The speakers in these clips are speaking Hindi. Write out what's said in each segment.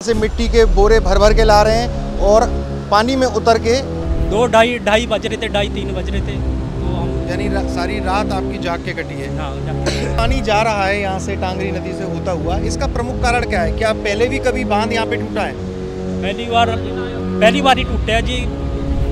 से मिट्टी के बोरे भर भर के ला रहे हैं और पानी में उतर के 2-2:30 बज रहे थे, 2:30-3 बज रहे थे। तो हम यानी सारी रात आपकी जाग के कटी है। हाँ पानी जा रहा है यहाँ से टांगरी नदी से होता हुआ, इसका प्रमुख कारण क्या है? क्या पहले भी कभी बांध यहाँ पे टूटा है? पहली बार ही टूटा है जी।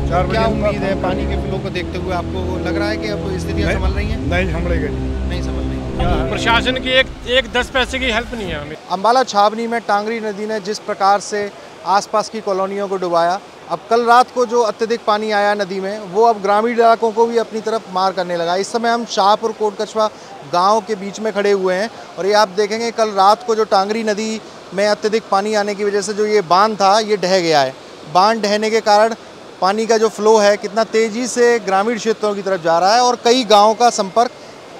क्या उम्मीद है पानी के फ्लो को देखते हुए? आपको लग रहा है कि अब स्थितियाँ संभल रही हैं? नहीं संभलेगा जी, नहीं संभल रही। प्रशासन की एक 10 पैसे की हेल्प नहीं है हमें। अम्बाला छावनी में टांगरी नदी ने जिस प्रकार से आसपास की कॉलोनियों को डुबाया, अब कल रात को जो अत्यधिक पानी आया नदी में, वो अब ग्रामीण इलाकों को भी अपनी तरफ मार करने लगा। इस समय हम शाहपुर कोट कछवा गांव के बीच में खड़े हुए हैं और ये आप देखेंगे कल रात को जो टांगरी नदी में अत्यधिक पानी आने की वजह से जो ये बांध था ये ढह गया है। बांध ढहने के कारण पानी का जो फ्लो है कितना तेज़ी से ग्रामीण क्षेत्रों की तरफ जा रहा है और कई गाँव का संपर्क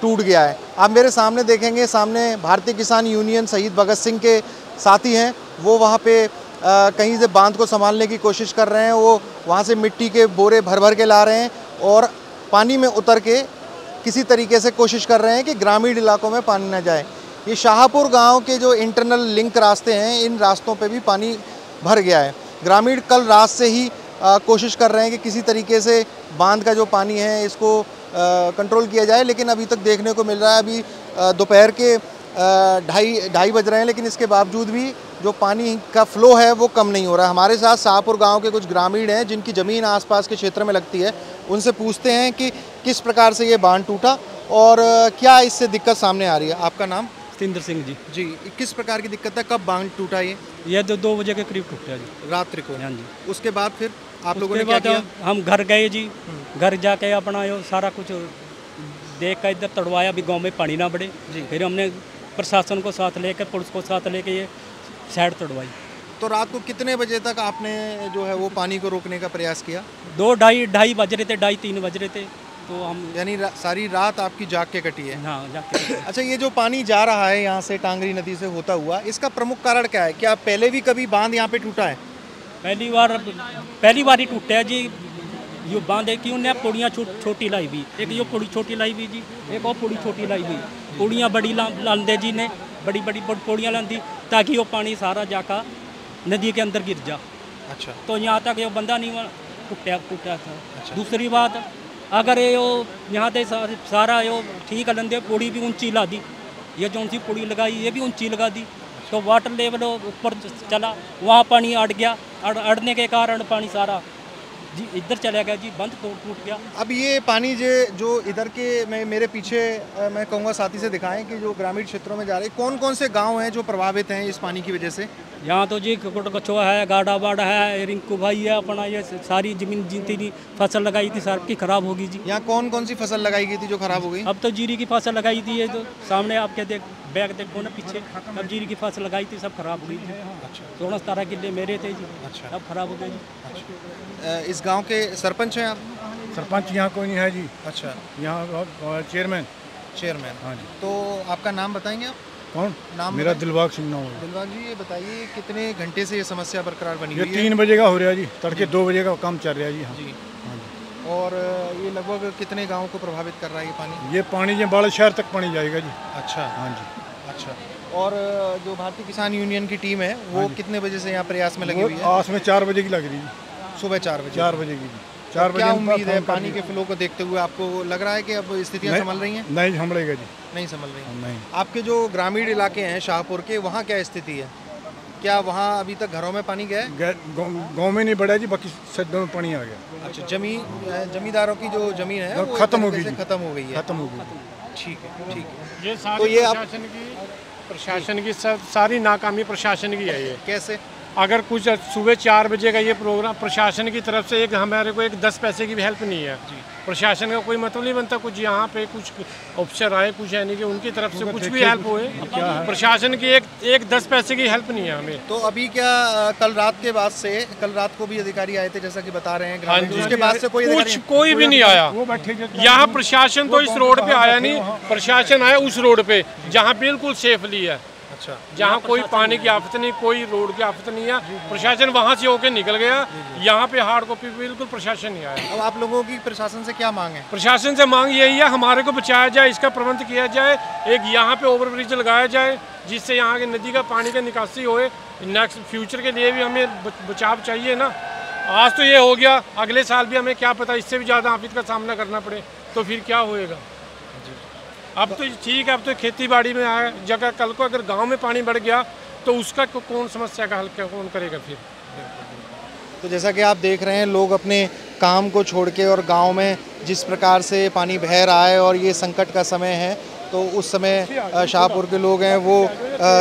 टूट गया है। आप मेरे सामने देखेंगे, सामने भारतीय किसान यूनियन शहीद भगत सिंह के साथी हैं, वो वहाँ पे कहीं से बांध को संभालने की कोशिश कर रहे हैं। वो वहाँ से मिट्टी के बोरे भर भर के ला रहे हैं और पानी में उतर के किसी तरीके से कोशिश कर रहे हैं कि ग्रामीण इलाकों में पानी न जाए। ये शाहपुर गांव के जो इंटरनल लिंक रास्ते हैं, इन रास्तों पे भी पानी भर गया है। ग्रामीण कल रात से ही कोशिश कर रहे हैं कि किसी तरीके से बांध का जो पानी है इसको कंट्रोल किया जाए, लेकिन अभी तक देखने को मिल रहा है अभी दोपहर के 2:30 बज रहे हैं, लेकिन इसके बावजूद भी जो पानी का फ्लो है वो कम नहीं हो रहा है। हमारे साथ शाहपुर गांव के कुछ ग्रामीण हैं जिनकी ज़मीन आसपास के क्षेत्र में लगती है, उनसे पूछते हैं कि किस प्रकार से ये बांध टूटा और क्या इससे दिक्कत सामने आ रही है। आपका नाम? सतिंदर सिंह जी। जी, किस प्रकार की दिक्कत है? कब बांध टूटा ये? 2 बजे के करीब टूटा जी, रात्रि को। हाँ जी। उसके बाद फिर आप लोगों ने क्या किया? हम घर गए जी, घर जाके अपना यो सारा कुछ देख कर इधर तड़वाया भी गांव में पानी ना बढ़े। फिर हमने प्रशासन को साथ लेकर, पुलिस को साथ लेके ये साइड तड़वाई। तो रात को कितने बजे तक आपने जो है वो पानी को रोकने का प्रयास किया? 2-2:30 बज रहे थे, 2:30-3 बज रहे थे। तो हम यानी सारी रात आपकी जाग के कटी है। हाँ जाके। अच्छा, ये जो पानी जा रहा है यहाँ से टांगरी नदी से होता हुआ, इसका प्रमुख कारण क्या है? क्या पहले भी कभी बांध यहाँ पे टूटा है? पहली बार ही टूटा है जी। यो बांध है कि उन्हें पुड़ियाँ छोटी लाई हुई, एक यो पुड़ी छोटी लाई हुई जी, एक और पुड़ी छोटी लाई हुई। पुड़ियाँ बड़ी लांदे जी ने, बड़ी पुड़ियाँ लांदी ताकि वो पानी सारा जाकर नदी के अंदर गिर जा। अच्छा, तो यहाँ तक ये बंदा नहीं टूटा था। अच्छा। दूसरी बात, अगर ये यहाँ से सारा यो ठीक लंदे पुड़ी भी ऊंची ला दी, ये जो सी पुड़ी लगाई ये भी ऊंची लगा दी, तो वाटर लेवल ऊपर चला, वहाँ पानी अड़ गया। अड़ने के कारण पानी सारा जी इधर चला गया जी, बंद टूट गया। अब ये पानी जो इधर के मेरे पीछे मैं कहूँगा साथी से दिखाएं कि जो ग्रामीण क्षेत्रों में जा रहे हैं, कौन कौन से गांव हैं जो प्रभावित हैं इस पानी की वजह से? यहाँ तो जी कोट कछुआ है, गाड़ा बाड़ा है, रिंकू भाई है अपना, ये सारी जमीन जितनी फसल लगाई थी सबकी खराब होगी जी। यहाँ कौन कौन सी फसल लगाई गई थी जो खराब हो गई? अब तो जीरी की फसल लगाई थी, ये जो सामने आपके बैग देखो ना पीछे, अब जीरी की फसल लगाई थी सब खराब हो गई थी। अच्छा। 16-17 किले मेरे थे जी। अच्छा। सब खराब हो गए जी। अच्छा। इस गांव के सरपंच हैं आप? सरपंच यहाँ कोई नहीं है जी। अच्छा। यहाँ चेयरमैन। हाँ जी। तो आपका नाम बताएंगे आप? कौन? नाम मेरा दिलबाग सिंह नाम है। दिलबाग जी, ये बताइए कितने घंटे से ये समस्या बरकरार बनी ये हुई है? 3 बजे का हो रहा है जी, तड़के 2 बजे का काम चल रहा है जी। हाँ जी। हाँ जी। और ये लगभग कितने गाँव को प्रभावित कर रहा है ये पानी? ये पानी जो बड़ा शहर तक पानी जाएगा जी। अच्छा। हाँ जी। अच्छा। और जो भारतीय किसान यूनियन की टीम है वो कितने बजे से यहाँ प्रयास में लगी हुई है? आज में 4 बजे की लग रही है। सुबह 4 बजे? 4 बजे की जी। 4 बजे। क्या उम्मीद है पानी के फ्लो को देखते हुए? आपको लग रहा है कि अब स्थितियाँ संभल रही हैं? नहीं संभलेगा जी, नहीं संभल रही। नहीं। आपके जो ग्रामीण इलाके हैं शाहपुर के, वहाँ क्या स्थिति है? क्या वहाँ अभी तक घरों में पानी गया है? गाँव में नहीं बढ़ा जी, बाकी सदों में पानी आ गया। अच्छा, जमींदारों की जो जमीन है वो खत्म हो गई, खत्म हो गई है। खत्म हो गई। ठीक है, ठीक है। ये तो ये आप प्रशासन की सारी नाकामी प्रशासन की है ये। कैसे? अगर कुछ सुबह 4 बजे का ये प्रोग्राम प्रशासन की तरफ से हमारे को एक 10 पैसे की भी हेल्प नहीं है। प्रशासन का कोई मतलब नहीं बनता, कुछ यहाँ पे कुछ अफसर आए, कुछ यानी कि उनकी तरफ से कुछ भी हेल्प होए, प्रशासन की एक 10 पैसे की हेल्प नहीं है हमें। तो अभी क्या कल रात के बाद से, कल रात को भी अधिकारी आए थे जैसा कि बता रहे हैं, हाँ जी, उसके बाद से कोई भी नहीं आया यहाँ। प्रशासन तो इस रोड पे आया नहीं, प्रशासन आया उस रोड पे जहाँ बिल्कुल सेफली है। अच्छा, जहाँ कोई पानी की आफत नहीं, कोई रोड की आफत नहीं है, प्रशासन वहाँ से होके निकल गया। यहाँ पे हार्ड कॉपी बिल्कुल प्रशासन नहीं आया। अब आप लोगों की प्रशासन से क्या मांग है? प्रशासन से मांग यही है हमारे को बचाया जाए, इसका प्रबंध किया जाए, एक यहाँ पे ओवरब्रिज लगाया जाए जिससे यहाँ की नदी का पानी का निकासी होए नेक्स्ट फ्यूचर के लिए भी हमें बचाव चाहिए ना। आज तो ये हो गया, अगले साल भी हमें क्या पता इससे भी ज़्यादा आफत का सामना करना पड़े, तो फिर क्या होएगा। अब तो ठीक है, अब तो खेती बाड़ी में आया जगह, कल को अगर गांव में पानी बढ़ गया तो उसका कौन समस्या का हल कौन करेगा फिर। तो जैसा कि आप देख रहे हैं, लोग अपने काम को छोड़ के और गांव में जिस प्रकार से पानी बह रहा है और ये संकट का समय है, तो उस समय शाहपुर के लोग हैं वो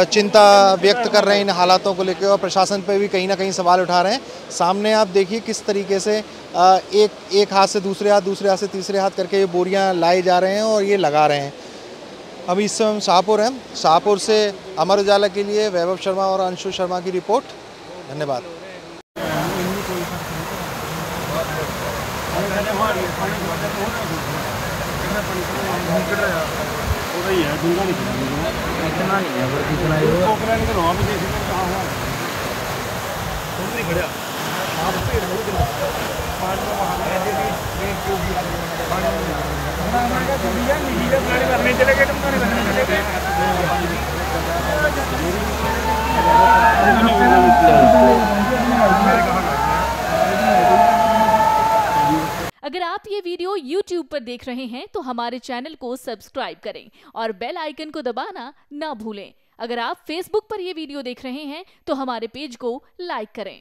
चिंता व्यक्त कर रहे हैं इन हालातों को लेकर और प्रशासन पे भी कहीं ना कहीं सवाल उठा रहे हैं। सामने आप देखिए किस तरीके से एक हाथ से दूसरे हाथ, दूसरे हाथ से तीसरे हाथ करके ये बोरियां लाए जा रहे हैं और ये लगा रहे हैं। अभी इस समय हम शाहपुर हैं। शाहपुर से अमर उजाला के लिए वैभव शर्मा और अंशु शर्मा की रिपोर्ट। धन्यवाद। अगर आप ये वीडियो YouTube पर देख रहे हैं तो हमारे चैनल को सब्सक्राइब करें और बेल आइकन को दबाना ना भूलें। अगर आप Facebook पर ये वीडियो देख रहे हैं तो हमारे पेज को लाइक करें।